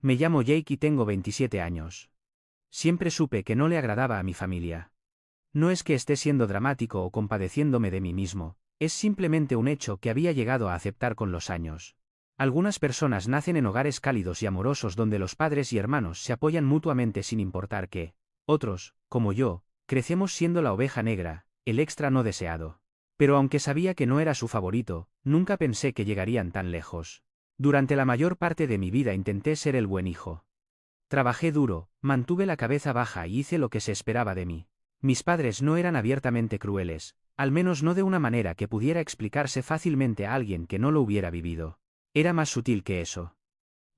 Me llamo Jake y tengo 27 años. Siempre supe que no le agradaba a mi familia. No es que esté siendo dramático o compadeciéndome de mí mismo, es simplemente un hecho que había llegado a aceptar con los años. Algunas personas nacen en hogares cálidos y amorosos donde los padres y hermanos se apoyan mutuamente sin importar qué. Otros, como yo, crecemos siendo la oveja negra, el extra no deseado. Pero aunque sabía que no era su favorito, nunca pensé que llegarían tan lejos. Durante la mayor parte de mi vida intenté ser el buen hijo. Trabajé duro, mantuve la cabeza baja y hice lo que se esperaba de mí. Mis padres no eran abiertamente crueles, al menos no de una manera que pudiera explicarse fácilmente a alguien que no lo hubiera vivido. Era más sutil que eso.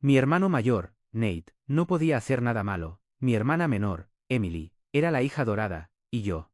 Mi hermano mayor, Nate, no podía hacer nada malo, mi hermana menor, Emily, era la hija dorada, y yo.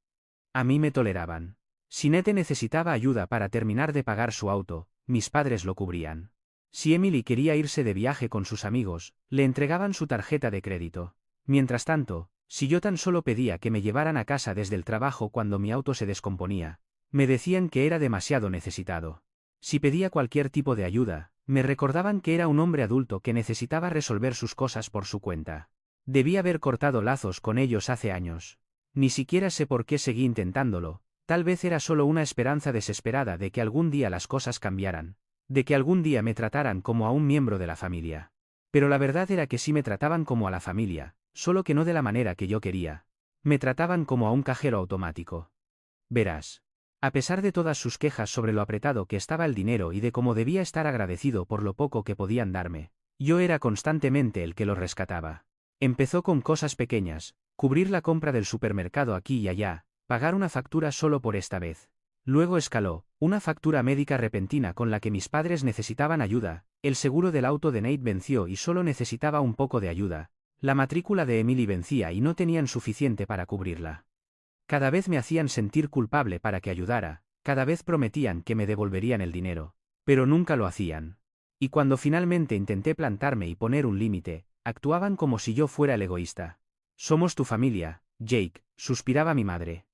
A mí me toleraban. Si Nate necesitaba ayuda para terminar de pagar su auto, mis padres lo cubrían. Si Emily quería irse de viaje con sus amigos, le entregaban su tarjeta de crédito. Mientras tanto, si yo tan solo pedía que me llevaran a casa desde el trabajo cuando mi auto se descomponía, me decían que era demasiado necesitado. Si pedía cualquier tipo de ayuda, me recordaban que era un hombre adulto que necesitaba resolver sus cosas por su cuenta. Debí haber cortado lazos con ellos hace años. Ni siquiera sé por qué seguí intentándolo, tal vez era solo una esperanza desesperada de que algún día las cosas cambiaran, de que algún día me trataran como a un miembro de la familia. Pero la verdad era que sí me trataban como a la familia, solo que no de la manera que yo quería. Me trataban como a un cajero automático. Verás. A pesar de todas sus quejas sobre lo apretado que estaba el dinero y de cómo debía estar agradecido por lo poco que podían darme, yo era constantemente el que lo rescataba. Empezó con cosas pequeñas, cubrir la compra del supermercado aquí y allá, pagar una factura solo por esta vez. Luego escaló, una factura médica repentina con la que mis padres necesitaban ayuda, el seguro del auto de Nate venció y solo necesitaba un poco de ayuda, la matrícula de Emily vencía y no tenían suficiente para cubrirla. Cada vez me hacían sentir culpable para que ayudara, cada vez prometían que me devolverían el dinero, pero nunca lo hacían. Y cuando finalmente intenté plantarme y poner un límite, actuaban como si yo fuera el egoísta. Somos tu familia, Jake, suspiraba mi madre.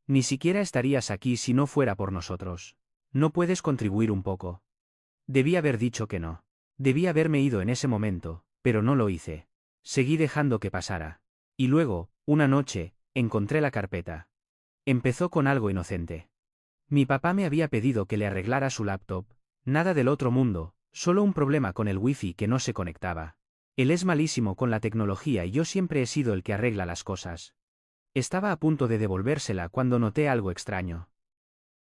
Ni siquiera estarías aquí si no fuera por nosotros. ¿No puedes contribuir un poco? Debí haber dicho que no. Debí haberme ido en ese momento, pero no lo hice. Seguí dejando que pasara. Y luego, una noche, encontré la carpeta. Empezó con algo inocente. Mi papá me había pedido que le arreglara su laptop, nada del otro mundo, solo un problema con el wifi que no se conectaba. Él es malísimo con la tecnología y yo siempre he sido el que arregla las cosas. Estaba a punto de devolvérsela cuando noté algo extraño.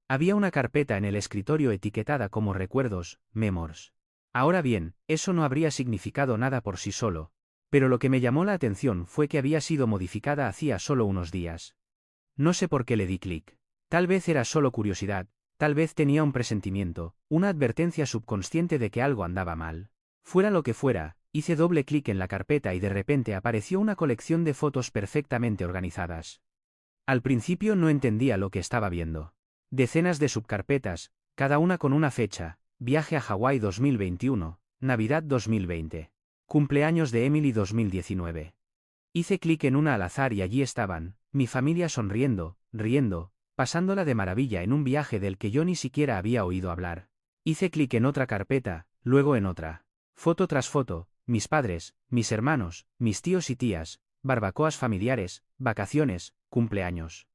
Había una carpeta en el escritorio etiquetada como recuerdos, memories. Ahora bien, eso no habría significado nada por sí solo, pero lo que me llamó la atención fue que había sido modificada hacía solo unos días. No sé por qué le di clic. Tal vez era solo curiosidad, tal vez tenía un presentimiento, una advertencia subconsciente de que algo andaba mal. Fuera lo que fuera, hice doble clic en la carpeta y de repente apareció una colección de fotos perfectamente organizadas. Al principio no entendía lo que estaba viendo. Decenas de subcarpetas, cada una con una fecha: viaje a Hawái 2021, Navidad 2020, cumpleaños de Emily 2019. Hice clic en una al azar y allí estaban, mi familia sonriendo, riendo, pasándola de maravilla en un viaje del que yo ni siquiera había oído hablar. Hice clic en otra carpeta, luego en otra. Foto tras foto, mis padres, mis hermanos, mis tíos y tías, barbacoas familiares, vacaciones, cumpleaños.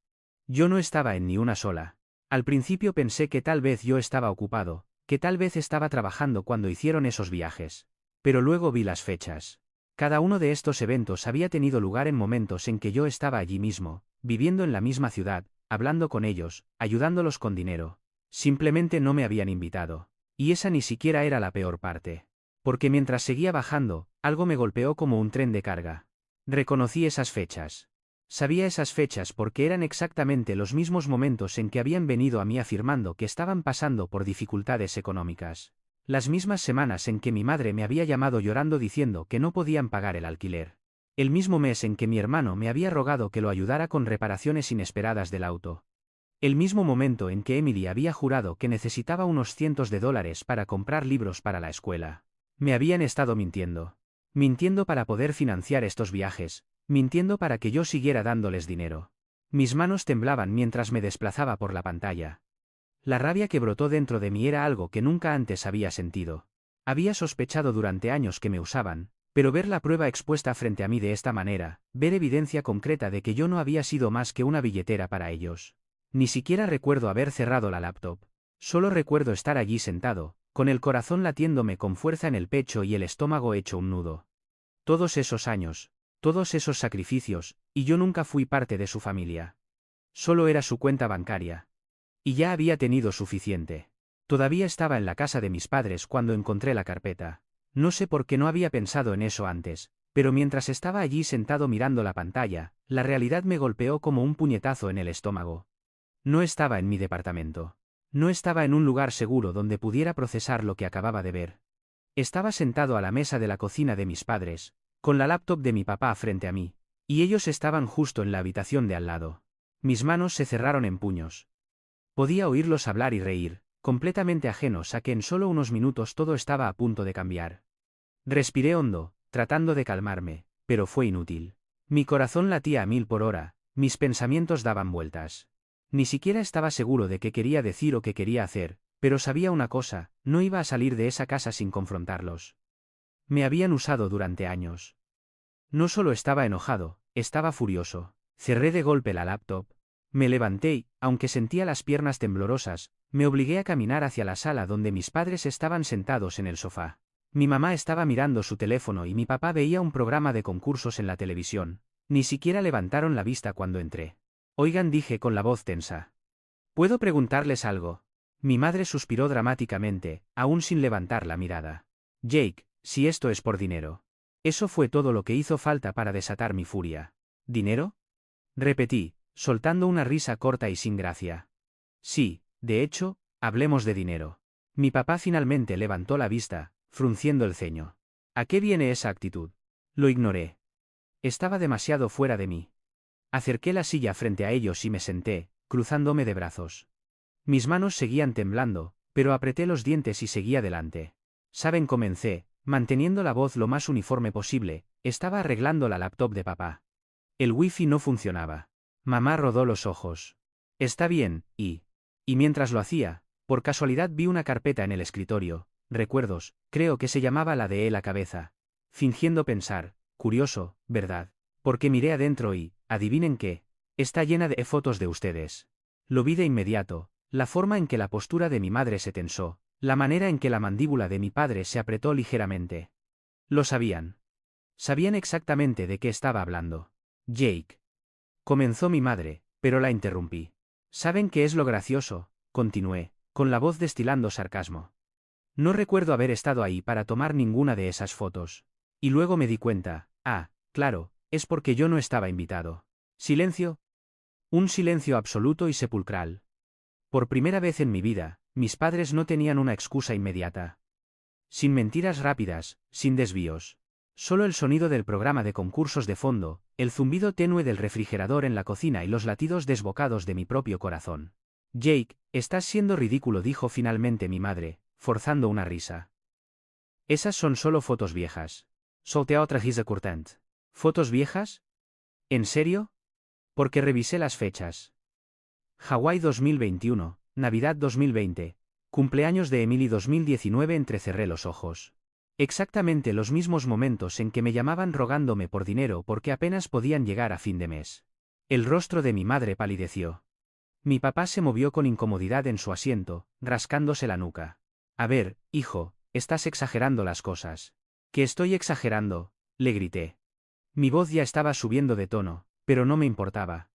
Yo no estaba en ni una sola. Al principio pensé que tal vez yo estaba ocupado, que tal vez estaba trabajando cuando hicieron esos viajes. Pero luego vi las fechas. Cada uno de estos eventos había tenido lugar en momentos en que yo estaba allí mismo, viviendo en la misma ciudad, hablando con ellos, ayudándolos con dinero. Simplemente no me habían invitado. Y esa ni siquiera era la peor parte. Porque mientras seguía bajando, algo me golpeó como un tren de carga. Reconocí esas fechas. Sabía esas fechas porque eran exactamente los mismos momentos en que habían venido a mí afirmando que estaban pasando por dificultades económicas. Las mismas semanas en que mi madre me había llamado llorando diciendo que no podían pagar el alquiler. El mismo mes en que mi hermano me había rogado que lo ayudara con reparaciones inesperadas del auto. El mismo momento en que Emily había jurado que necesitaba unos cientos de dólares para comprar libros para la escuela. Me habían estado mintiendo. Mintiendo para poder financiar estos viajes, mintiendo para que yo siguiera dándoles dinero. Mis manos temblaban mientras me desplazaba por la pantalla. La rabia que brotó dentro de mí era algo que nunca antes había sentido. Había sospechado durante años que me usaban, Pero ver la prueba expuesta frente a mí de esta manera, ver evidencia concreta de que yo no había sido más que una billetera para ellos. Ni siquiera recuerdo haber cerrado la laptop. Solo recuerdo estar allí sentado, con el corazón latiéndome con fuerza en el pecho y el estómago hecho un nudo. Todos esos años, todos esos sacrificios, y yo nunca fui parte de su familia. Solo era su cuenta bancaria. Y ya había tenido suficiente. Todavía estaba en la casa de mis padres cuando encontré la carpeta. No sé por qué no había pensado en eso antes, pero mientras estaba allí sentado mirando la pantalla, la realidad me golpeó como un puñetazo en el estómago. No estaba en mi departamento. No estaba en un lugar seguro donde pudiera procesar lo que acababa de ver. Estaba sentado a la mesa de la cocina de mis padres, con la laptop de mi papá frente a mí, y ellos estaban justo en la habitación de al lado. Mis manos se cerraron en puños. Podía oírlos hablar y reír, completamente ajenos a que en solo unos minutos todo estaba a punto de cambiar. Respiré hondo, tratando de calmarme, pero fue inútil. Mi corazón latía a 1000 por hora, mis pensamientos daban vueltas. Ni siquiera estaba seguro de qué quería decir o qué quería hacer, pero sabía una cosa, no iba a salir de esa casa sin confrontarlos. Me habían usado durante años. No solo estaba enojado, estaba furioso. Cerré de golpe la laptop. Me levanté y, aunque sentía las piernas temblorosas, me obligué a caminar hacia la sala donde mis padres estaban sentados en el sofá. Mi mamá estaba mirando su teléfono y mi papá veía un programa de concursos en la televisión. Ni siquiera levantaron la vista cuando entré. Oigan, dije con la voz tensa. ¿Puedo preguntarles algo? Mi madre suspiró dramáticamente, aún sin levantar la mirada. Jake, si esto es por dinero. Eso fue todo lo que hizo falta para desatar mi furia. ¿Dinero? Repetí, soltando una risa corta y sin gracia. Sí, de hecho, hablemos de dinero. Mi papá finalmente levantó la vista, frunciendo el ceño. ¿A qué viene esa actitud? Lo ignoré. Estaba demasiado fuera de mí. Acerqué la silla frente a ellos y me senté, cruzándome de brazos. Mis manos seguían temblando, pero apreté los dientes y seguí adelante. ¿Saben? Comencé, manteniendo la voz lo más uniforme posible, estaba arreglando la laptop de papá. El wifi no funcionaba. Mamá rodó los ojos. Está bien, y mientras lo hacía, por casualidad vi una carpeta en el escritorio, recuerdos, creo que se llamaba la de la cabeza. Fingiendo pensar, curioso, ¿verdad? Porque miré adentro y, adivinen qué, está llena de fotos de ustedes. Lo vi de inmediato, la forma en que la postura de mi madre se tensó, la manera en que la mandíbula de mi padre se apretó ligeramente. Lo sabían. Sabían exactamente de qué estaba hablando. Jake. Comenzó mi madre, pero la interrumpí. ¿Saben qué es lo gracioso? Continué, con la voz destilando sarcasmo. No recuerdo haber estado ahí para tomar ninguna de esas fotos. Y luego me di cuenta, claro, es porque yo no estaba invitado. Silencio. Un silencio absoluto y sepulcral. Por primera vez en mi vida, mis padres no tenían una excusa inmediata. Sin mentiras rápidas, sin desvíos. Solo el sonido del programa de concursos de fondo, el zumbido tenue del refrigerador en la cocina y los latidos desbocados de mi propio corazón. Jake, estás siendo ridículo, dijo finalmente mi madre, forzando una risa. Esas son solo fotos viejas. Solté otra risa cortante. ¿Fotos viejas? ¿En serio? Porque revisé las fechas. Hawái 2021, Navidad 2020, cumpleaños de Emily 2019. Entrecerré los ojos. Exactamente los mismos momentos en que me llamaban rogándome por dinero porque apenas podían llegar a fin de mes. El rostro de mi madre palideció. Mi papá se movió con incomodidad en su asiento, rascándose la nuca. A ver, hijo, estás exagerando las cosas. ¿Qué estoy exagerando? Le grité. Mi voz ya estaba subiendo de tono, pero no me importaba.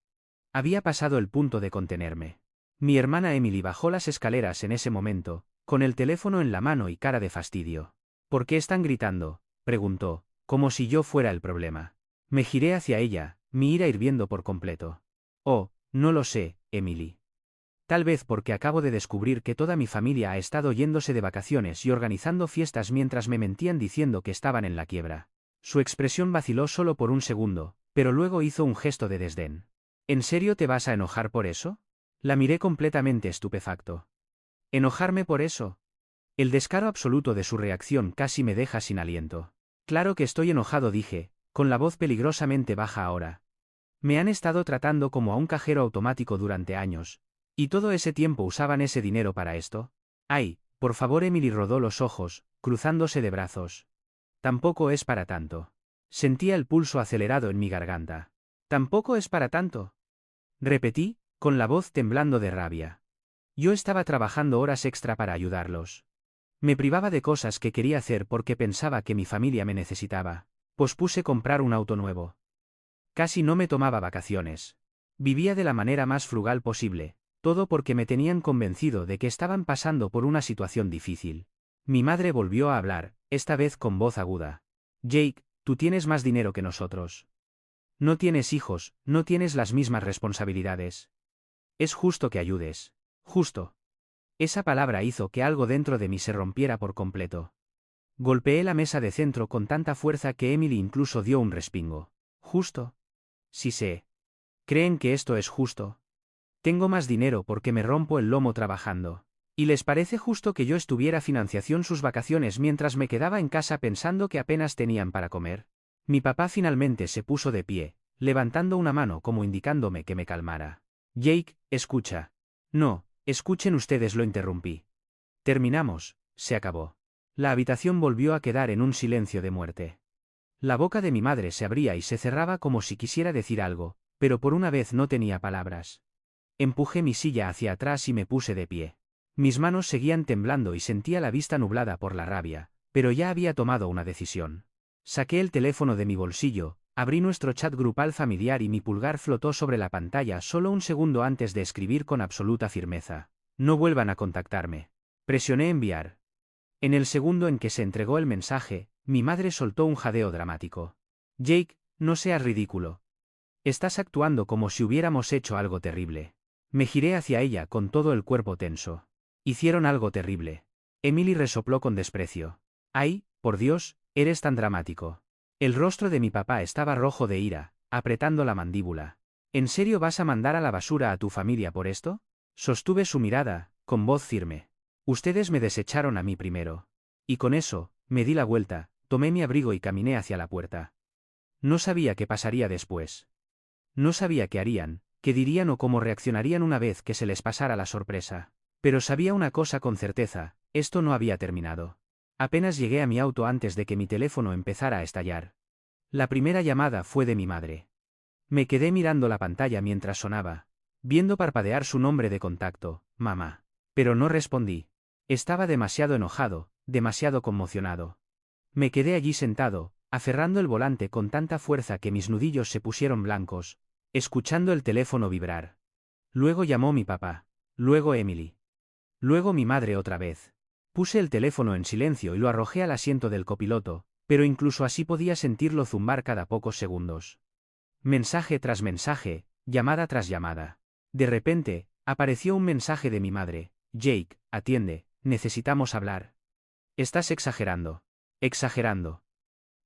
Había pasado el punto de contenerme. Mi hermana Emily bajó las escaleras en ese momento, con el teléfono en la mano y cara de fastidio. ¿Por qué están gritando?, preguntó, como si yo fuera el problema. Me giré hacia ella, mi ira hirviendo por completo. Oh, no lo sé, Emily. Tal vez porque acabo de descubrir que toda mi familia ha estado yéndose de vacaciones y organizando fiestas mientras me mentían diciendo que estaban en la quiebra. Su expresión vaciló solo por un segundo, pero luego hizo un gesto de desdén. ¿En serio te vas a enojar por eso? La miré completamente estupefacto. ¿Enojarme por eso? El descaro absoluto de su reacción casi me deja sin aliento. Claro que estoy enojado, dije, con la voz peligrosamente baja ahora. Me han estado tratando como a un cajero automático durante años. ¿Y todo ese tiempo usaban ese dinero para esto? Ay, por favor. Emily rodó los ojos, cruzándose de brazos. Tampoco es para tanto. Sentía el pulso acelerado en mi garganta. ¿Tampoco es para tanto? Repetí, con la voz temblando de rabia. Yo estaba trabajando horas extra para ayudarlos. Me privaba de cosas que quería hacer porque pensaba que mi familia me necesitaba. Pospuse comprar un auto nuevo. Casi no me tomaba vacaciones. Vivía de la manera más frugal posible, todo porque me tenían convencido de que estaban pasando por una situación difícil. Mi madre volvió a hablar, esta vez con voz aguda. Jake, tú tienes más dinero que nosotros. No tienes hijos, no tienes las mismas responsabilidades. Es justo que ayudes. Justo. Esa palabra hizo que algo dentro de mí se rompiera por completo. Golpeé la mesa de centro con tanta fuerza que Emily incluso dio un respingo. ¿Justo? Sí sé. ¿Creen que esto es justo? Tengo más dinero porque me rompo el lomo trabajando. ¿Y les parece justo que yo estuviera financiación sus vacaciones mientras me quedaba en casa pensando que apenas tenían para comer? Mi papá finalmente se puso de pie, levantando una mano como indicándome que me calmara. Jake, escucha. No, escuchen ustedes, lo interrumpí. Terminamos, se acabó. La habitación volvió a quedar en un silencio de muerte. La boca de mi madre se abría y se cerraba como si quisiera decir algo, pero por una vez no tenía palabras. Empujé mi silla hacia atrás y me puse de pie. Mis manos seguían temblando y sentía la vista nublada por la rabia, pero ya había tomado una decisión. Saqué el teléfono de mi bolsillo, abrí nuestro chat grupal familiar y mi pulgar flotó sobre la pantalla solo un segundo antes de escribir con absoluta firmeza. No vuelvan a contactarme. Presioné enviar. En el segundo en que se entregó el mensaje, mi madre soltó un jadeo dramático. Jake, no seas ridículo. Estás actuando como si hubiéramos hecho algo terrible. Me giré hacia ella con todo el cuerpo tenso. Hicieron algo terrible. Emily resopló con desprecio. Ay, por Dios, eres tan dramático. El rostro de mi papá estaba rojo de ira, apretando la mandíbula. ¿En serio vas a mandar a la basura a tu familia por esto? Sostuve su mirada, con voz firme. Ustedes me desecharon a mí primero. Y con eso, me di la vuelta, tomé mi abrigo y caminé hacia la puerta. No sabía qué pasaría después. No sabía qué harían, qué dirían o cómo reaccionarían una vez que se les pasara la sorpresa. Pero sabía una cosa con certeza, esto no había terminado. Apenas llegué a mi auto antes de que mi teléfono empezara a estallar. La primera llamada fue de mi madre. Me quedé mirando la pantalla mientras sonaba, viendo parpadear su nombre de contacto, mamá. Pero no respondí. Estaba demasiado enojado, demasiado conmocionado. Me quedé allí sentado, aferrando el volante con tanta fuerza que mis nudillos se pusieron blancos, escuchando el teléfono vibrar. Luego llamó mi papá. Luego Emily. Luego mi madre otra vez. Puse el teléfono en silencio y lo arrojé al asiento del copiloto, pero incluso así podía sentirlo zumbar cada pocos segundos. Mensaje tras mensaje, llamada tras llamada. De repente, apareció un mensaje de mi madre. Jake, atiende, necesitamos hablar. Estás exagerando. Exagerando.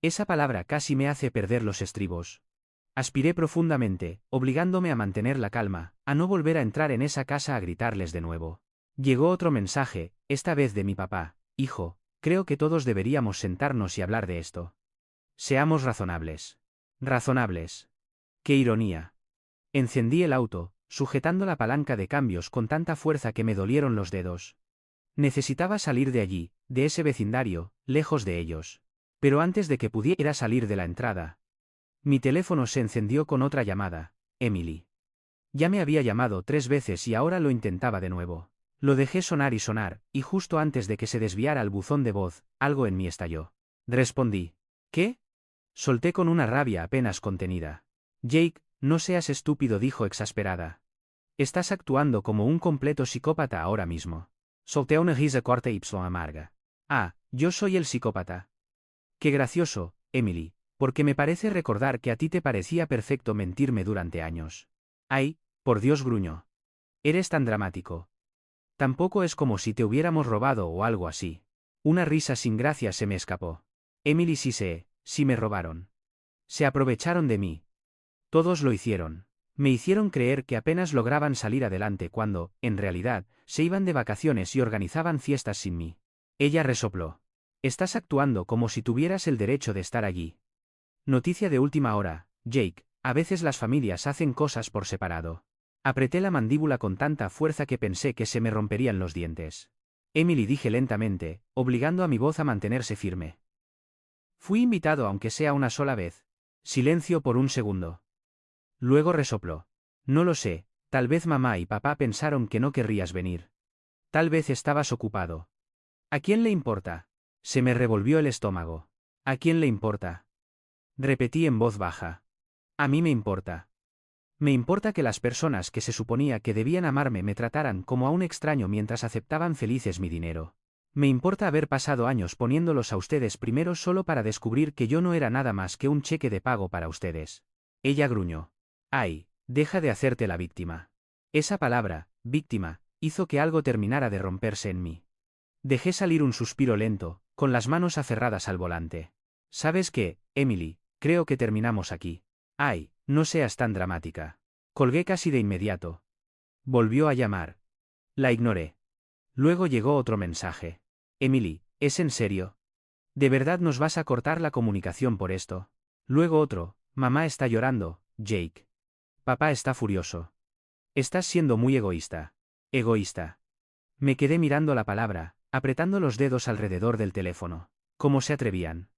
Esa palabra casi me hace perder los estribos. Aspiré profundamente, obligándome a mantener la calma, a no volver a entrar en esa casa a gritarles de nuevo. Llegó otro mensaje, esta vez de mi papá. Hijo, creo que todos deberíamos sentarnos y hablar de esto. Seamos razonables. Razonables. ¡Qué ironía! Encendí el auto, sujetando la palanca de cambios con tanta fuerza que me dolieron los dedos. Necesitaba salir de allí, de ese vecindario, lejos de ellos. Pero antes de que pudiera salir de la entrada, mi teléfono se encendió con otra llamada. Emily. Ya me había llamado 3 veces y ahora lo intentaba de nuevo. Lo dejé sonar y justo antes de que se desviara al buzón de voz, algo en mí estalló. Respondí. ¿Qué? Solté con una rabia apenas contenida. Jake, no seas estúpido, dijo exasperada. Estás actuando como un completo psicópata ahora mismo. Solté una risa corta y amarga. Ah, yo soy el psicópata. Qué gracioso, Emily, porque me parece recordar que a ti te parecía perfecto mentirme durante años. Ay, por Dios, gruñó. Eres tan dramático. Tampoco es como si te hubiéramos robado o algo así. Una risa sin gracia se me escapó. Emily, sí me robaron. Se aprovecharon de mí. Todos lo hicieron. Me hicieron creer que apenas lograban salir adelante cuando, en realidad, se iban de vacaciones y organizaban fiestas sin mí. Ella resopló. Estás actuando como si tuvieras el derecho de estar allí. Noticia de última hora, Jake, a veces las familias hacen cosas por separado. Apreté la mandíbula con tanta fuerza que pensé que se me romperían los dientes. Emily, dije lentamente, obligando a mi voz a mantenerse firme. Fui invitado aunque sea una sola vez. Silencio por un segundo. Luego resopló. No lo sé, tal vez mamá y papá pensaron que no querrías venir. Tal vez estabas ocupado. ¿A quién le importa? Se me revolvió el estómago. ¿A quién le importa? Repetí en voz baja. A mí me importa. Me importa que las personas que se suponía que debían amarme me trataran como a un extraño mientras aceptaban felices mi dinero. Me importa haber pasado años poniéndolos a ustedes primero solo para descubrir que yo no era nada más que un cheque de pago para ustedes. Ella gruñó. Ay, deja de hacerte la víctima. Esa palabra, víctima, hizo que algo terminara de romperse en mí. Dejé salir un suspiro lento, con las manos aferradas al volante. ¿Sabes qué, Emily? Creo que terminamos aquí. Ay, no seas tan dramática. Colgué casi de inmediato. Volvió a llamar. La ignoré. Luego llegó otro mensaje. Emily, ¿es en serio? ¿De verdad nos vas a cortar la comunicación por esto? Luego otro, mamá está llorando, Jake. Papá está furioso. Estás siendo muy egoísta. Egoísta. Me quedé mirando la palabra, apretando los dedos alrededor del teléfono. ¿Cómo se atrevían?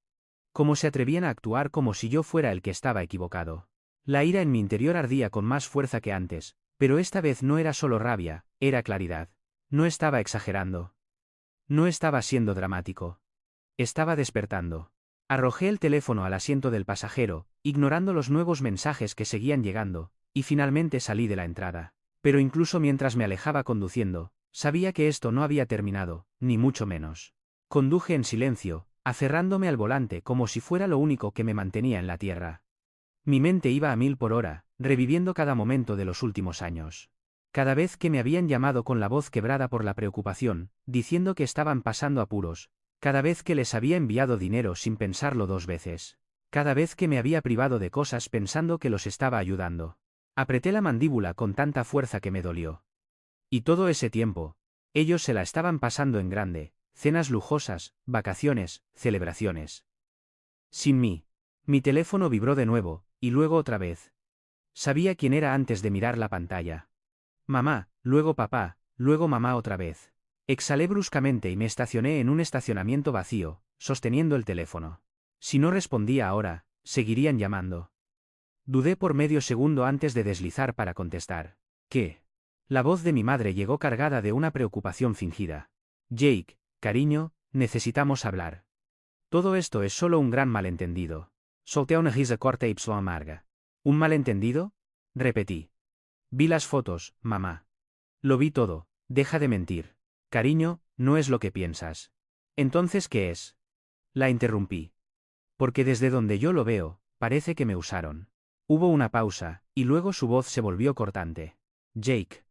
¿Cómo se atrevían a actuar como si yo fuera el que estaba equivocado? La ira en mi interior ardía con más fuerza que antes, pero esta vez no era solo rabia, era claridad. No estaba exagerando. No estaba siendo dramático. Estaba despertando. Arrojé el teléfono al asiento del pasajero, ignorando los nuevos mensajes que seguían llegando, y finalmente salí de la entrada. Pero incluso mientras me alejaba conduciendo, sabía que esto no había terminado, ni mucho menos. Conduje en silencio, aferrándome al volante como si fuera lo único que me mantenía en la tierra. Mi mente iba a 1000 por hora, reviviendo cada momento de los últimos años. Cada vez que me habían llamado con la voz quebrada por la preocupación, diciendo que estaban pasando apuros, cada vez que les había enviado dinero sin pensarlo 2 veces, cada vez que me había privado de cosas pensando que los estaba ayudando. Apreté la mandíbula con tanta fuerza que me dolió. Y todo ese tiempo, ellos se la estaban pasando en grande, cenas lujosas, vacaciones, celebraciones. Sin mí. Mi teléfono vibró de nuevo, y luego otra vez. Sabía quién era antes de mirar la pantalla. Mamá, luego papá, luego mamá otra vez. Exhalé bruscamente y me estacioné en un estacionamiento vacío, sosteniendo el teléfono. Si no respondía ahora, seguirían llamando. Dudé por medio segundo antes de deslizar para contestar. ¿Qué? La voz de mi madre llegó cargada de una preocupación fingida. Jake, cariño, necesitamos hablar. Todo esto es solo un gran malentendido. Solté una risa corta y amarga. ¿Un malentendido? Repetí. Vi las fotos, mamá. Lo vi todo, deja de mentir. Cariño, no es lo que piensas. Entonces, ¿qué es? La interrumpí. Porque desde donde yo lo veo, parece que me usaron. Hubo una pausa, y luego su voz se volvió cortante. Jake.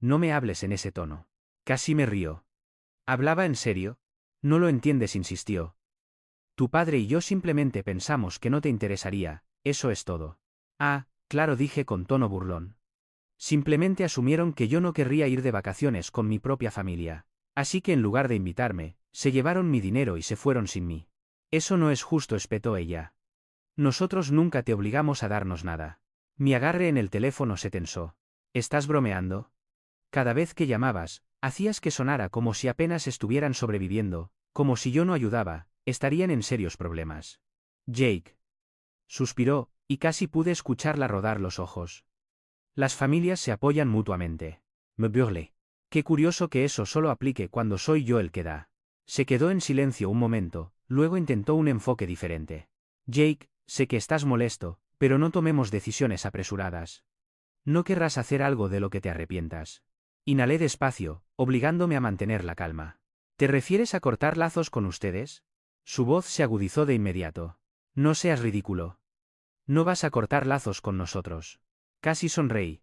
No me hables en ese tono. Casi me rió. ¿Hablaba en serio? No lo entiendes, insistió. Tu padre y yo simplemente pensamos que no te interesaría, eso es todo. Ah, claro, dije con tono burlón. Simplemente asumieron que yo no querría ir de vacaciones con mi propia familia. Así que en lugar de invitarme, se llevaron mi dinero y se fueron sin mí. Eso no es justo, espetó ella. Nosotros nunca te obligamos a darnos nada. Mi agarre en el teléfono se tensó. ¿Estás bromeando? Cada vez que llamabas, hacías que sonara como si apenas estuvieran sobreviviendo, como si yo no ayudaba, estarían en serios problemas. Jake. Suspiró, y casi pude escucharla rodar los ojos. Las familias se apoyan mutuamente. Me burlé. Qué curioso que eso solo aplique cuando soy yo el que da. Se quedó en silencio un momento, luego intentó un enfoque diferente. Jake, sé que estás molesto, pero no tomemos decisiones apresuradas. No querrás hacer algo de lo que te arrepientas. Inhalé despacio, obligándome a mantener la calma. ¿Te refieres a cortar lazos con ustedes? Su voz se agudizó de inmediato. No seas ridículo. No vas a cortar lazos con nosotros. Casi sonreí.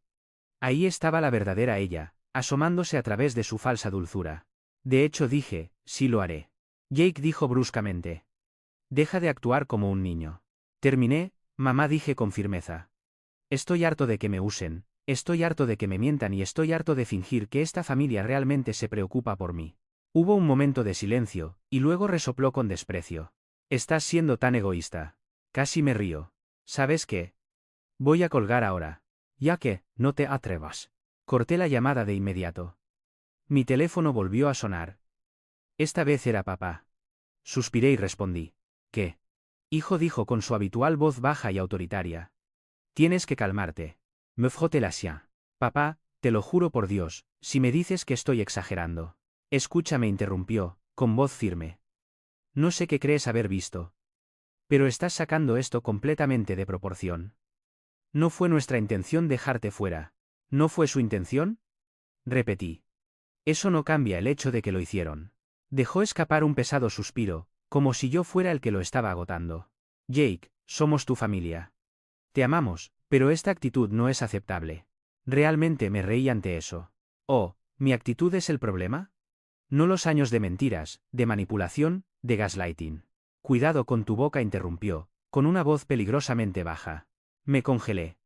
Ahí estaba la verdadera ella, asomándose a través de su falsa dulzura. De hecho dije, sí lo haré. Jake dijo bruscamente. Deja de actuar como un niño. Terminé, mamá, dije con firmeza. Estoy harto de que me usen, estoy harto de que me mientan y estoy harto de fingir que esta familia realmente se preocupa por mí. Hubo un momento de silencio, y luego resopló con desprecio. Estás siendo tan egoísta. Casi me río. ¿Sabes qué? Voy a colgar ahora. Ya que, no te atrevas. Corté la llamada de inmediato. Mi teléfono volvió a sonar. Esta vez era papá. Suspiré y respondí. ¿Qué? Hijo, dijo con su habitual voz baja y autoritaria. Tienes que calmarte. Me frotte la sien. Papá, te lo juro por Dios, si me dices que estoy exagerando. Escúchame, interrumpió, con voz firme. No sé qué crees haber visto. Pero estás sacando esto completamente de proporción. No fue nuestra intención dejarte fuera. ¿No fue su intención? Repetí. Eso no cambia el hecho de que lo hicieron. Dejó escapar un pesado suspiro, como si yo fuera el que lo estaba agotando. Jake, somos tu familia. Te amamos, pero esta actitud no es aceptable. Realmente me reí ante eso. Oh, ¿mi actitud es el problema? No los años de mentiras, de manipulación, de gaslighting. Cuidado con tu boca, interrumpió, con una voz peligrosamente baja. Me congelé.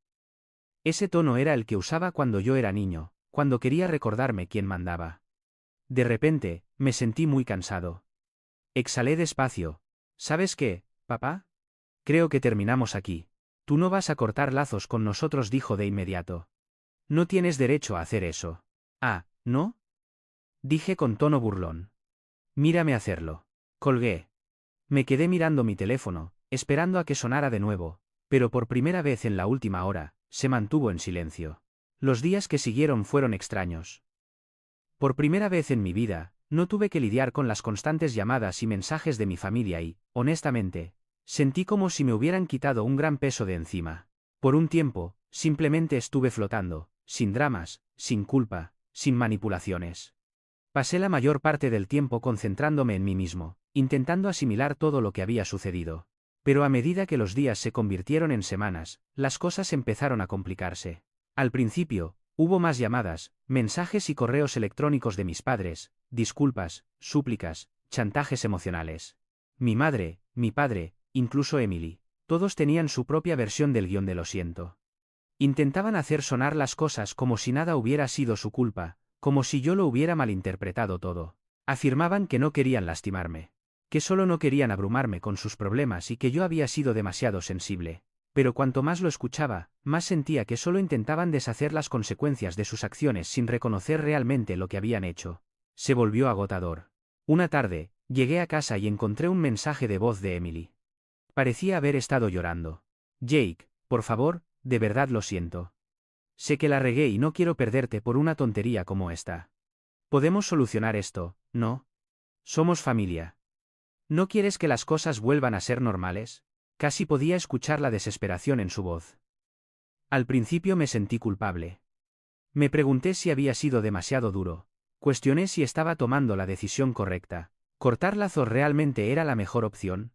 Ese tono era el que usaba cuando yo era niño, cuando quería recordarme quién mandaba. De repente, me sentí muy cansado. Exhalé despacio. ¿Sabes qué, papá? Creo que terminamos aquí. Tú no vas a cortar lazos con nosotros, dijo de inmediato. No tienes derecho a hacer eso. Ah, ¿no? Dije con tono burlón. Mírame hacerlo. Colgué. Me quedé mirando mi teléfono, esperando a que sonara de nuevo, pero por primera vez en la última hora, se mantuvo en silencio. Los días que siguieron fueron extraños. Por primera vez en mi vida, no tuve que lidiar con las constantes llamadas y mensajes de mi familia y, honestamente, sentí como si me hubieran quitado un gran peso de encima. Por un tiempo, simplemente estuve flotando, sin dramas, sin culpa, sin manipulaciones. Pasé la mayor parte del tiempo concentrándome en mí mismo, intentando asimilar todo lo que había sucedido. Pero a medida que los días se convirtieron en semanas, las cosas empezaron a complicarse. Al principio, hubo más llamadas, mensajes y correos electrónicos de mis padres, disculpas, súplicas, chantajes emocionales. Mi madre, mi padre, incluso Emily, todos tenían su propia versión del guión de lo siento. Intentaban hacer sonar las cosas como si nada hubiera sido su culpa, como si yo lo hubiera malinterpretado todo. Afirmaban que no querían lastimarme, que solo no querían abrumarme con sus problemas y que yo había sido demasiado sensible. Pero cuanto más lo escuchaba, más sentía que solo intentaban deshacer las consecuencias de sus acciones sin reconocer realmente lo que habían hecho. Se volvió agotador. Una tarde, llegué a casa y encontré un mensaje de voz de Emily. Parecía haber estado llorando. Jake, por favor, de verdad lo siento. Sé que la regué y no quiero perderte por una tontería como esta. Podemos solucionar esto, ¿no? Somos familia. ¿No quieres que las cosas vuelvan a ser normales? Casi podía escuchar la desesperación en su voz. Al principio me sentí culpable. Me pregunté si había sido demasiado duro. Cuestioné si estaba tomando la decisión correcta. ¿Cortar lazos realmente era la mejor opción?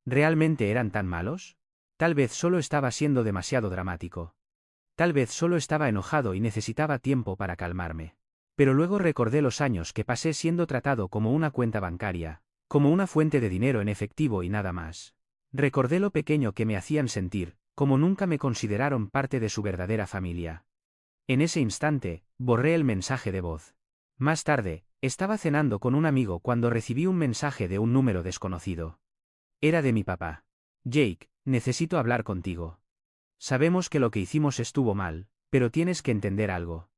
¿Realmente eran tan malos? Tal vez solo estaba siendo demasiado dramático. Tal vez solo estaba enojado y necesitaba tiempo para calmarme. Pero luego recordé los años que pasé siendo tratado como una cuenta bancaria, como una fuente de dinero en efectivo y nada más. Recordé lo pequeño que me hacían sentir, como nunca me consideraron parte de su verdadera familia. En ese instante, borré el mensaje de voz. Más tarde, estaba cenando con un amigo cuando recibí un mensaje de un número desconocido. Era de mi papá. Jake, necesito hablar contigo. Sabemos que lo que hicimos estuvo mal, pero tienes que entender algo.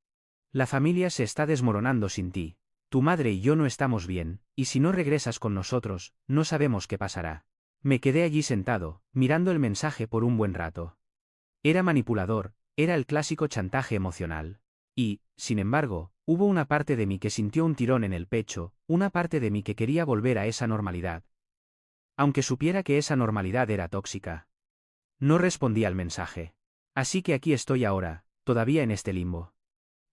La familia se está desmoronando sin ti. Tu madre y yo no estamos bien, y si no regresas con nosotros, no sabemos qué pasará. Me quedé allí sentado, mirando el mensaje por un buen rato. Era manipulador, era el clásico chantaje emocional. Y, sin embargo, hubo una parte de mí que sintió un tirón en el pecho, una parte de mí que quería volver a esa normalidad. Aunque supiera que esa normalidad era tóxica. No respondí al mensaje. Así que aquí estoy ahora, todavía en este limbo.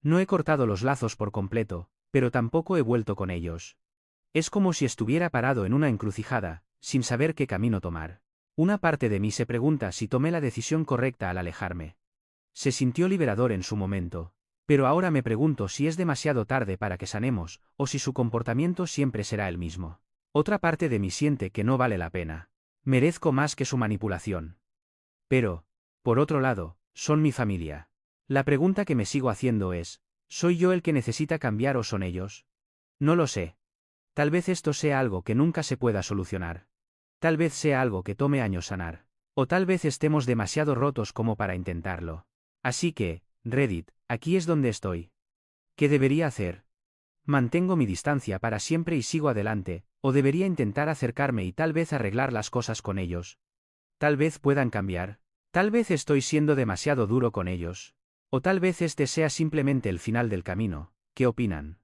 No he cortado los lazos por completo, pero tampoco he vuelto con ellos. Es como si estuviera parado en una encrucijada, sin saber qué camino tomar. Una parte de mí se pregunta si tomé la decisión correcta al alejarme. Se sintió liberador en su momento, pero ahora me pregunto si es demasiado tarde para que sanemos, o si su comportamiento siempre será el mismo. Otra parte de mí siente que no vale la pena. Merezco más que su manipulación. Pero, por otro lado, son mi familia. La pregunta que me sigo haciendo es, ¿soy yo el que necesita cambiar o son ellos? No lo sé. Tal vez esto sea algo que nunca se pueda solucionar. Tal vez sea algo que tome años sanar. O tal vez estemos demasiado rotos como para intentarlo. Así que, Reddit, aquí es donde estoy. ¿Qué debería hacer? ¿Mantengo mi distancia para siempre y sigo adelante, o debería intentar acercarme y tal vez arreglar las cosas con ellos? Tal vez puedan cambiar. Tal vez estoy siendo demasiado duro con ellos. O tal vez este sea simplemente el final del camino. ¿Qué opinan?